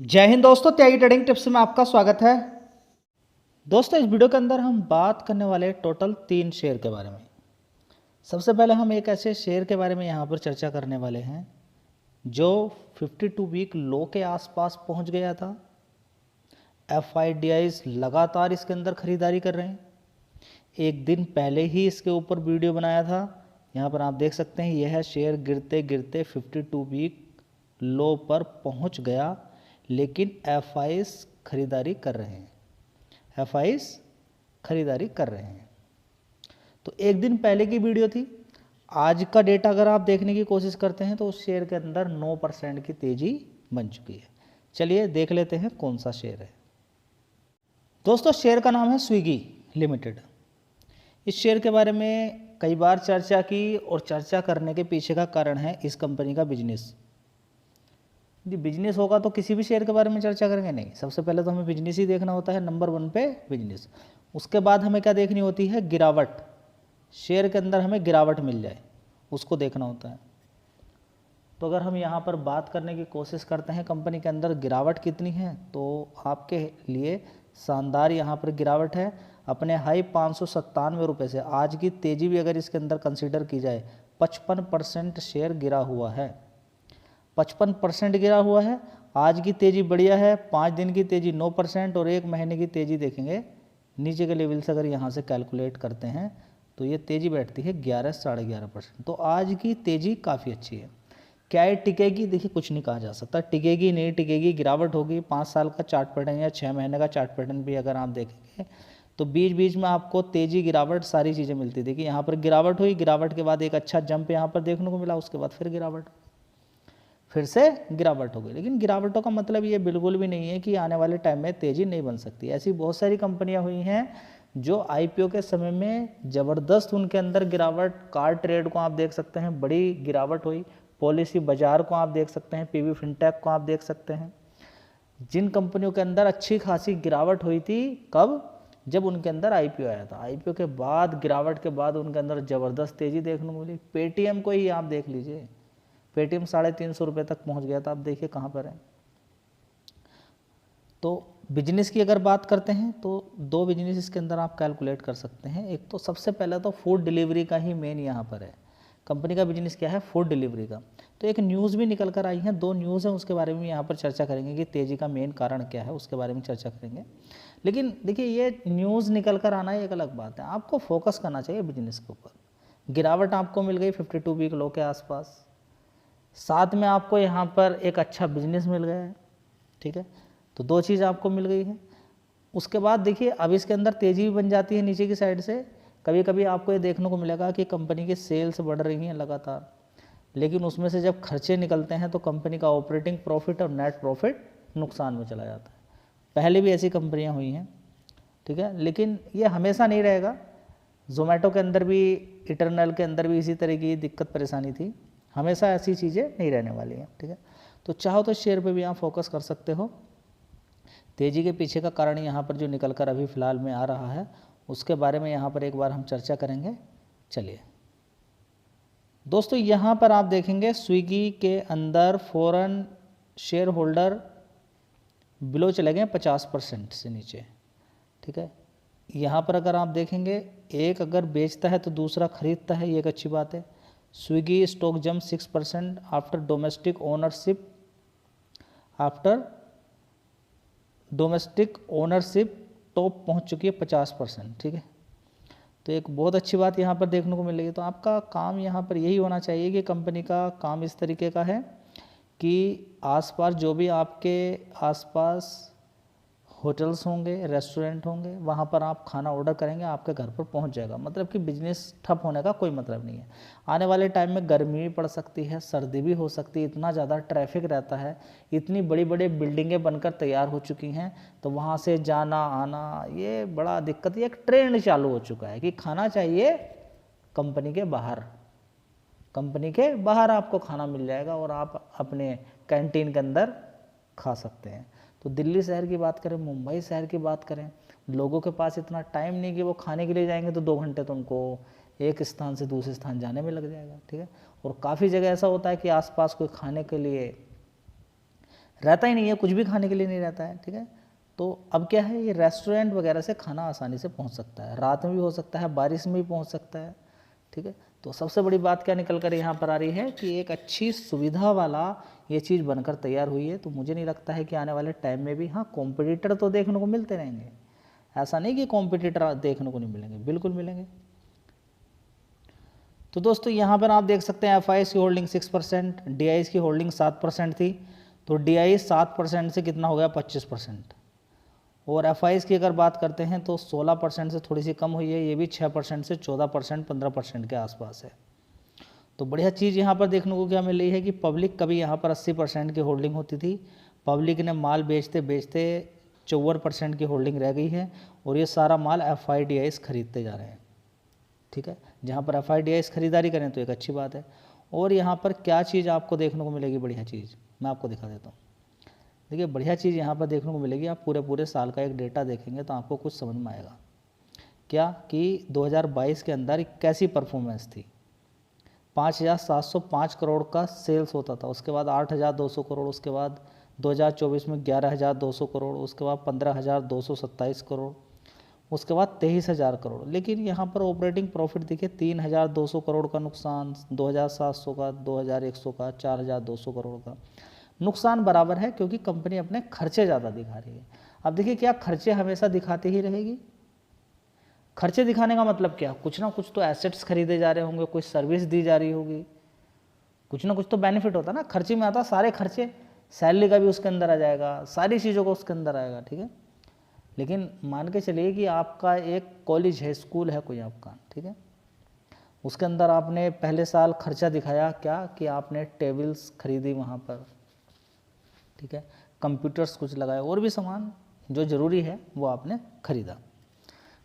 जय हिंद दोस्तों, त्यागी trading tips में आपका स्वागत है। दोस्तों, इस वीडियो के अंदर हम बात करने वाले टोटल 3 शेयर के बारे में। सबसे पहले हम एक ऐसे शेयर के बारे में यहाँ पर चर्चा करने वाले हैं जो 52 वीक लो के आसपास पहुँच गया था। FIDIs लगातार इसके अंदर खरीदारी कर रहे हैं। एक दिन पहले ही इसके ऊपर वीडियो बनाया था। यहाँ पर आप देख सकते हैं, यह शेयर गिरते गिरते 52 वीक लो पर पहुँच गया, लेकिन FIs खरीदारी कर रहे हैं। FIs खरीदारी कर रहे हैं। तो एक दिन पहले की वीडियो थी। आज का डेटा अगर आप देखने की कोशिश करते हैं तो उस शेयर के अंदर 9% की तेजी बन चुकी है। चलिए देख लेते हैं कौन सा शेयर है। दोस्तों, शेयर का नाम है स्विगी लिमिटेड। इस शेयर के बारे में कई बार चर्चा की और चर्चा करने के पीछे का कारण है इस कंपनी का बिजनेस। यदि बिजनेस होगा तो किसी भी शेयर के बारे में चर्चा करेंगे नहीं। सबसे पहले तो हमें बिजनेस ही देखना होता है, नंबर 1 पे बिजनेस। उसके बाद हमें क्या देखनी होती है, गिरावट। शेयर के अंदर हमें गिरावट मिल जाए उसको देखना होता है। तो अगर हम यहाँ पर बात करने की कोशिश करते हैं कंपनी के अंदर गिरावट कितनी है, तो आपके लिए शानदार यहाँ पर गिरावट है। अपने हाई 597 रुपये से आज की तेज़ी भी अगर इसके अंदर कंसीडर की जाए, 55% शेयर गिरा हुआ है। 55% गिरा हुआ है। आज की तेज़ी बढ़िया है। 5 दिन की तेज़ी 9% और 1 महीने की तेज़ी देखेंगे नीचे के लेवल से अगर यहाँ से कैलकुलेट करते हैं तो ये तेज़ी बैठती है 11 साढ़े 11%। तो आज की तेज़ी काफ़ी अच्छी है। क्या ये टिकेगी? देखिए, कुछ नहीं कहा जा सकता। टिकेगी नहीं टिकेगी, गिरावट होगी। 5 साल का चार्ट पैटर्न या 6 महीने का चार्ट पैटर्न भी अगर आप देखेंगे तो बीच बीच में आपको तेज़ी गिरावट सारी चीज़ें मिलती। देखिए, यहाँ पर गिरावट हुई, गिरावट के बाद एक अच्छा जंप यहाँ पर देखने को मिला, उसके बाद फिर गिरावट, फिर से गिरावट हो गई। लेकिन गिरावटों का मतलब ये बिल्कुल भी नहीं है कि आने वाले टाइम में तेज़ी नहीं बन सकती। ऐसी बहुत सारी कंपनियां हुई हैं जो IPO के समय में ज़बरदस्त उनके अंदर गिरावट, कार ट्रेड को आप देख सकते हैं बड़ी गिरावट हुई, पॉलिसी बाजार को आप देख सकते हैं, PB फिनटेक को आप देख सकते हैं। जिन कंपनियों के अंदर अच्छी खासी गिरावट हुई थी, कब? जब उनके अंदर IPO आया था। IPO के बाद, गिरावट के बाद उनके अंदर ज़बरदस्त तेज़ी देखने को मिली। पेटीएम को ही आप देख लीजिए, पेटीएम 350 रुपये तक पहुंच गया था। आप देखिए कहाँ पर है। तो बिजनेस की अगर बात करते हैं तो 2 बिजनेस इसके अंदर आप कैलकुलेट कर सकते हैं। एक तो सबसे पहले तो फूड डिलीवरी का ही मेन यहाँ पर है। कंपनी का बिजनेस क्या है? फूड डिलीवरी का। तो एक न्यूज़ भी निकल कर आई है, 2 न्यूज़ हैं, उसके बारे में यहाँ पर चर्चा करेंगे कि तेज़ी का मेन कारण क्या है, उसके बारे में चर्चा करेंगे। लेकिन देखिए, ये न्यूज़ निकल कर आना एक अलग बात है। आपको फोकस करना चाहिए बिजनेस के ऊपर। गिरावट आपको मिल गई 52 वीक लो के आसपास, साथ में आपको यहाँ पर एक अच्छा बिजनेस मिल गया है। ठीक है, तो 2 चीज़ आपको मिल गई है। उसके बाद देखिए, अब इसके अंदर तेज़ी भी बन जाती है नीचे की साइड से। कभी कभी आपको ये देखने को मिलेगा कि कंपनी की सेल्स बढ़ रही हैं लगातार, लेकिन उसमें से जब खर्चे निकलते हैं तो कंपनी का ऑपरेटिंग प्रॉफिट और नेट प्रॉफिट नुकसान में चला जाता है। पहले भी ऐसी कंपनियाँ हुई हैं, ठीक है, लेकिन ये हमेशा नहीं रहेगा। जोमेटो के अंदर भी, इटरनल के अंदर भी इसी तरह की दिक्कत परेशानी थी। हमेशा ऐसी चीज़ें नहीं रहने वाली हैं। ठीक है, तो चाहो तो शेयर पे भी आप फोकस कर सकते हो। तेज़ी के पीछे का कारण यहाँ पर जो निकल कर अभी फ़िलहाल में आ रहा है, उसके बारे में यहाँ पर एक बार हम चर्चा करेंगे। चलिए दोस्तों, यहाँ पर आप देखेंगे स्विगी के अंदर फॉरेन शेयर होल्डर बिलो चले गए 50% से नीचे। ठीक है, यहाँ पर अगर आप देखेंगे, एक अगर बेचता है तो दूसरा खरीदता है, ये एक अच्छी बात है। Swiggy stock jump 6% after domestic ownership top पहुँच चुकी है 50%। ठीक है, तो एक बहुत अच्छी बात यहाँ पर देखने को मिल रही है। तो आपका काम यहाँ पर यही होना चाहिए कि कंपनी का काम इस तरीके का है कि आसपास जो भी आपके आसपास होटल्स होंगे, रेस्टोरेंट होंगे, वहाँ पर आप खाना ऑर्डर करेंगे, आपके घर पर पहुँच जाएगा। मतलब कि बिजनेस ठप होने का कोई मतलब नहीं है। आने वाले टाइम में गर्मी भी पड़ सकती है, सर्दी भी हो सकती है, इतना ज़्यादा ट्रैफिक रहता है, इतनी बड़ी बड़ी बिल्डिंगें बनकर तैयार हो चुकी हैं, तो वहाँ से जाना आना ये बड़ा दिक्कत। ये एक ट्रेंड चालू हो चुका है कि खाना चाहिए कंपनी के बाहर। कंपनी के बाहर आपको खाना मिल जाएगा और आप अपने कैंटीन के अंदर खा सकते हैं। तो दिल्ली शहर की बात करें, मुंबई शहर की बात करें, लोगों के पास इतना टाइम नहीं कि वो खाने के लिए जाएंगे तो 2 घंटे तो उनको एक स्थान से दूसरे स्थान जाने में लग जाएगा। ठीक है, और काफ़ी जगह ऐसा होता है कि आसपास कोई खाने के लिए रहता ही नहीं है, कुछ भी खाने के लिए नहीं रहता है, ठीक है। तो अब क्या है, ये रेस्टोरेंट वगैरह से खाना आसानी से पहुंच सकता है, रात में भी हो सकता है, बारिश में भी पहुंच सकता है, ठीक है। तो सबसे बड़ी बात क्या निकल कर यहाँ पर आ रही है कि एक अच्छी सुविधा वाला ये चीज़ बनकर तैयार हुई है। तो मुझे नहीं लगता है कि आने वाले टाइम में भी, हाँ कॉम्पिटिटर तो देखने को मिलते रहेंगे, ऐसा नहीं कि कॉम्पिटिटर देखने को नहीं मिलेंगे, बिल्कुल मिलेंगे। तो दोस्तों यहाँ पर आप देख सकते हैं FIS की होल्डिंग 6%, DIS की होल्डिंग 7% थी। तो DIS 7% से कितना हो गया, 25%। और FIS की अगर बात करते हैं तो 16% से थोड़ी सी कम हुई है, ये भी 6% से 14%, 15% के आसपास है। तो बढ़िया चीज़ यहाँ पर देखने को क्या मिल रही है कि पब्लिक कभी यहाँ पर 80% की होल्डिंग होती थी, पब्लिक ने माल बेचते बेचते 54% की होल्डिंग रह गई है, और ये सारा माल FIDIS खरीदते जा रहे हैं, ठीक है। जहाँ पर FIDIS खरीदारी करें तो एक अच्छी बात है। और यहाँ पर क्या चीज़ आपको देखने को मिलेगी, बढ़िया चीज़ मैं आपको दिखा देता हूँ। देखिए बढ़िया चीज़ यहाँ पर देखने को मिलेगी, आप पूरे साल का एक डेटा देखेंगे तो आपको कुछ समझ में आएगा। क्या कि 2022 के अंदर कैसी परफॉर्मेंस थी। 5,705 करोड़ का सेल्स होता था, उसके बाद 8,200 करोड़, उसके बाद 2024 में 11,200 करोड़, उसके बाद 15,227 करोड़, उसके बाद 23,000 करोड़। लेकिन यहाँ पर ऑपरेटिंग प्रॉफिट देखिए 3,200 करोड़ का नुकसान, 2,700 का, 2,100 का, 4,200 करोड़ का नुकसान बराबर है, क्योंकि कंपनी अपने खर्चे ज़्यादा दिखा रही है। अब देखिए क्या खर्चे हमेशा दिखाती ही रहेगी। खर्चे दिखाने का मतलब क्या, कुछ ना कुछ तो एसेट्स खरीदे जा रहे होंगे, कोई सर्विस दी जा रही होगी, कुछ ना कुछ तो बेनिफिट होता है ना। खर्चे में आता सारे खर्चे, सैलरी का भी उसके अंदर आ जाएगा, सारी चीज़ों का उसके अंदर आएगा, ठीक है। लेकिन मान के चलिए कि आपका एक कॉलेज है, स्कूल है कोई आपका, ठीक है, उसके अंदर आपने पहले साल खर्चा दिखाया क्या कि आपने टेबल्स खरीदी वहाँ पर, ठीक है, कंप्यूटर्स कुछ लगाए, और भी सामान जो ज़रूरी है वो आपने खरीदा,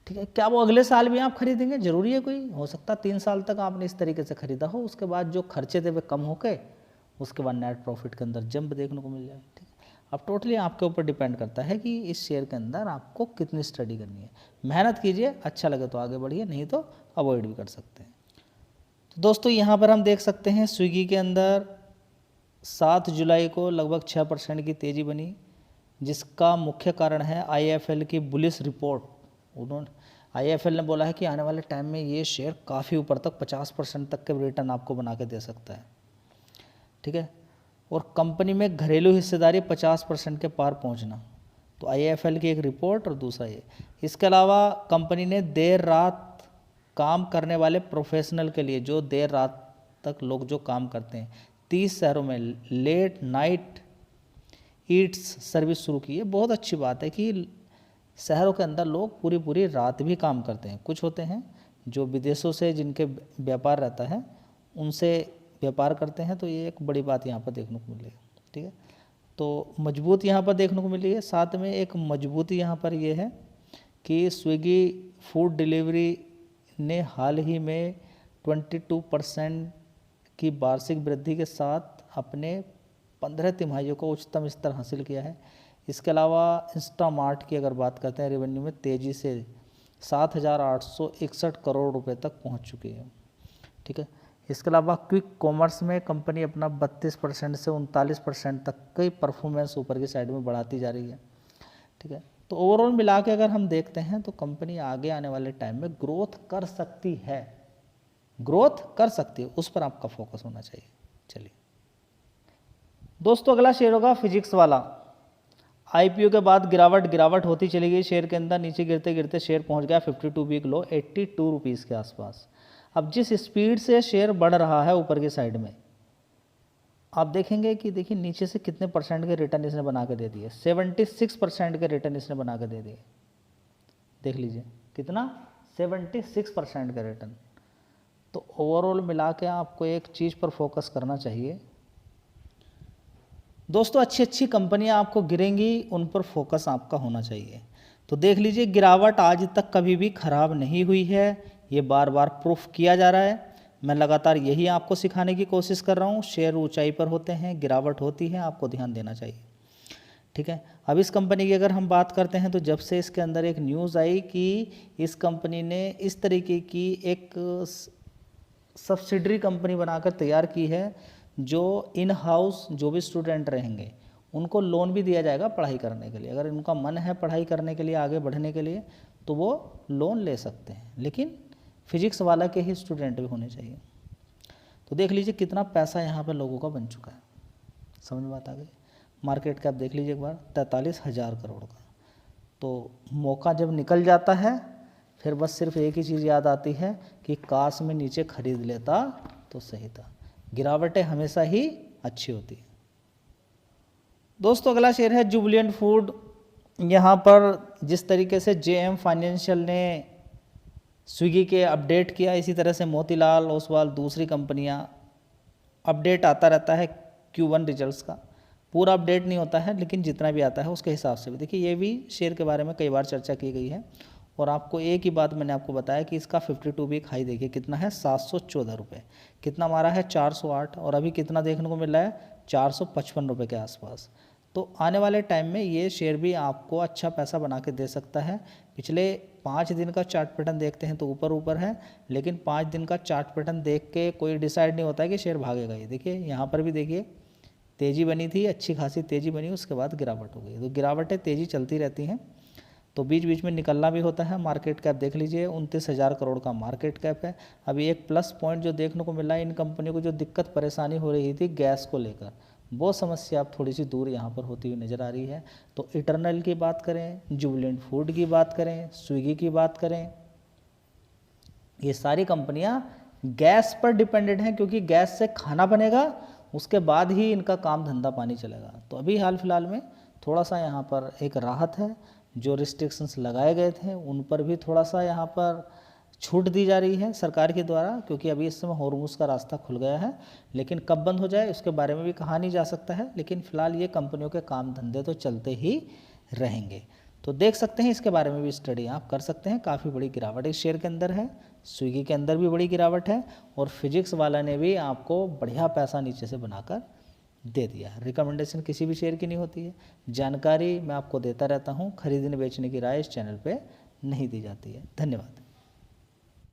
ठीक है। क्या वो अगले साल भी आप खरीदेंगे, ज़रूरी है कोई, हो सकता है 3 साल तक आपने इस तरीके से खरीदा हो, उसके बाद जो खर्चे थे वे कम होके उसके बाद नेट प्रॉफिट के अंदर जंप देखने को मिल जाए, ठीक है। अब टोटली आपके ऊपर डिपेंड करता है कि इस शेयर के अंदर आपको कितनी स्टडी करनी है। मेहनत कीजिए, अच्छा लगे तो आगे बढ़िए, नहीं तो अवॉइड भी कर सकते हैं। तो दोस्तों यहाँ पर हम देख सकते हैं स्विगी के अंदर 7 जुलाई को लगभग 6% की तेज़ी बनी, जिसका मुख्य कारण है IIFL की बुलिश रिपोर्ट। उन्होंने IIFL ने बोला है कि आने वाले टाइम में ये शेयर काफ़ी ऊपर तक 50% तक के रिटर्न आपको बना के दे सकता है, ठीक है। और कंपनी में घरेलू हिस्सेदारी 50% के पार पहुंचना, तो IIFL की एक रिपोर्ट और दूसरा ये। इसके अलावा कंपनी ने देर रात काम करने वाले प्रोफेशनल के लिए, जो देर रात तक लोग जो काम करते हैं, 30 शहरों में लेट नाइट ईट्स सर्विस शुरू की है। बहुत अच्छी बात है कि शहरों के अंदर लोग पूरी रात भी काम करते हैं। कुछ होते हैं जो विदेशों से जिनके व्यापार रहता है उनसे व्यापार करते हैं, तो ये एक बड़ी बात यहाँ पर देखने को मिलेगी, ठीक है। तो मजबूत यहाँ पर देखने को मिली है। साथ में एक मजबूती यहाँ पर ये है कि स्विगी फूड डिलीवरी ने हाल ही में 22% की वार्षिक वृद्धि के साथ अपने 15 तिमाहियों का उच्चतम स्तर हासिल किया है। इसके अलावा इंस्टामार्ट की अगर बात करते हैं, रेवेन्यू में तेज़ी से 7,861 करोड़ रुपए तक पहुंच चुकी है, ठीक है। इसके अलावा क्विक कॉमर्स में कंपनी अपना 32% से 39% तक की परफॉर्मेंस ऊपर की साइड में बढ़ाती जा रही है, ठीक है। तो ओवरऑल मिला के अगर हम देखते हैं तो कंपनी आगे आने वाले टाइम में ग्रोथ कर सकती है, ग्रोथ कर सकती है, उस पर आपका फोकस होना चाहिए। चलिए दोस्तों, अगला शेयर होगा फिजिक्स वाला। IPO के बाद गिरावट होती चली गई शेयर के अंदर, नीचे गिरते गिरते शेयर पहुंच गया 52 वीक लो 82 रुपीज़ के आसपास। अब जिस स्पीड से शेयर बढ़ रहा है ऊपर की साइड में, आप देखेंगे कि देखिए नीचे से कितने परसेंट के रिटर्न इसने बना के दे दिए, 76% के रिटर्न इसने बना के दे दिए। देख लीजिए कितना, 76% का रिटर्न। तो ओवरऑल मिला के आपको एक चीज़ पर फोकस करना चाहिए दोस्तों, अच्छी कंपनियां आपको गिरेंगी, उन पर फोकस आपका होना चाहिए। तो देख लीजिए गिरावट आज तक कभी भी खराब नहीं हुई है, ये बार बार प्रूफ किया जा रहा है। मैं लगातार यही आपको सिखाने की कोशिश कर रहा हूँ। शेयर ऊंचाई पर होते हैं, गिरावट होती है, आपको ध्यान देना चाहिए, ठीक है। अब इस कंपनी की अगर हम बात करते हैं तो जब से इसके अंदर एक न्यूज़ आई कि इस कंपनी ने इस तरीके की एक सब्सिडरी कंपनी बनाकर तैयार की है, जो इन हाउस जो भी स्टूडेंट रहेंगे उनको लोन भी दिया जाएगा पढ़ाई करने के लिए। अगर उनका मन है पढ़ाई करने के लिए, आगे बढ़ने के लिए, तो वो लोन ले सकते हैं, लेकिन फिजिक्स वाला के ही स्टूडेंट भी होने चाहिए। तो देख लीजिए कितना पैसा यहाँ पर लोगों का बन चुका है, समझ में बात आ गई। मार्केट कैप देख लीजिए एक बार, 43,000 करोड़ का। तो मौका जब निकल जाता है फिर बस सिर्फ एक ही चीज़ याद आती है कि काश में नीचे खरीद लेता तो सही था। गिरावटें हमेशा ही अच्छी होती है। दोस्तों अगला शेयर है जुबिलेंट फूड। यहाँ पर जिस तरीके से जेएम फाइनेंशियल ने स्विगी के अपडेट किया, इसी तरह से मोतीलाल ओसवाल, दूसरी कंपनियाँ, अपडेट आता रहता है Q1 रिजल्ट्स का। पूरा अपडेट नहीं होता है, लेकिन जितना भी आता है उसके हिसाब से भी। देखिए ये भी शेयर के बारे में कई बार चर्चा की गई है, और आपको एक ही बात मैंने आपको बताया कि इसका 52 वीक हाई देखिए कितना है, 714 रुपये। कितना मारा है, 408, और अभी कितना देखने को मिल रहा है, 455 रुपये के आसपास। तो आने वाले टाइम में ये शेयर भी आपको अच्छा पैसा बना के दे सकता है। पिछले 5 दिन का चार्ट पैटर्न देखते हैं तो ऊपर ऊपर है, लेकिन 5 दिन का चार्ट पैटर्न देख के कोई डिसाइड नहीं होता है कि शेयर भागेगा। ये देखिए यहाँ पर भी देखिए तेज़ी बनी थी, अच्छी खासी तेज़ी बनी, उसके बाद गिरावट हो गई। तो गिरावटें तेज़ी चलती रहती हैं, तो बीच बीच में निकलना भी होता है। मार्केट कैप देख लीजिए, 29,000 करोड़ का मार्केट कैप है। अभी एक प्लस पॉइंट जो देखने को मिला है, इन कंपनियों को जो दिक्कत परेशानी हो रही थी गैस को लेकर, वो समस्या अब थोड़ी सी दूर यहाँ पर होती हुई नज़र आ रही है। तो इटर्नल की बात करें, जुबिलेंट फूड की बात करें, स्विगी की बात करें, ये सारी कंपनियाँ गैस पर डिपेंडेंट हैं, क्योंकि गैस से खाना बनेगा, उसके बाद ही इनका काम धंधा पानी चलेगा। तो अभी हाल फिलहाल में थोड़ा सा यहाँ पर एक राहत है, जो रिस्ट्रिक्शंस लगाए गए थे उन पर भी थोड़ा सा यहाँ पर छूट दी जा रही है सरकार के द्वारा, क्योंकि अभी इस समय हॉर्मुज का रास्ता खुल गया है। लेकिन कब बंद हो जाए उसके बारे में भी कहा नहीं जा सकता है, लेकिन फिलहाल ये कंपनियों के काम धंधे तो चलते ही रहेंगे। तो देख सकते हैं, इसके बारे में भी स्टडी आप कर सकते हैं। काफ़ी बड़ी गिरावट इस शेयर के अंदर है, स्विगी के अंदर भी बड़ी गिरावट है, और फिजिक्स वाला ने भी आपको बढ़िया पैसा नीचे से बनाकर दे दिया। रिकमेंडेशन किसी भी शेयर की नहीं होती है, जानकारी मैं आपको देता रहता हूँ, खरीदने बेचने की राय इस चैनल पे नहीं दी जाती है। धन्यवाद।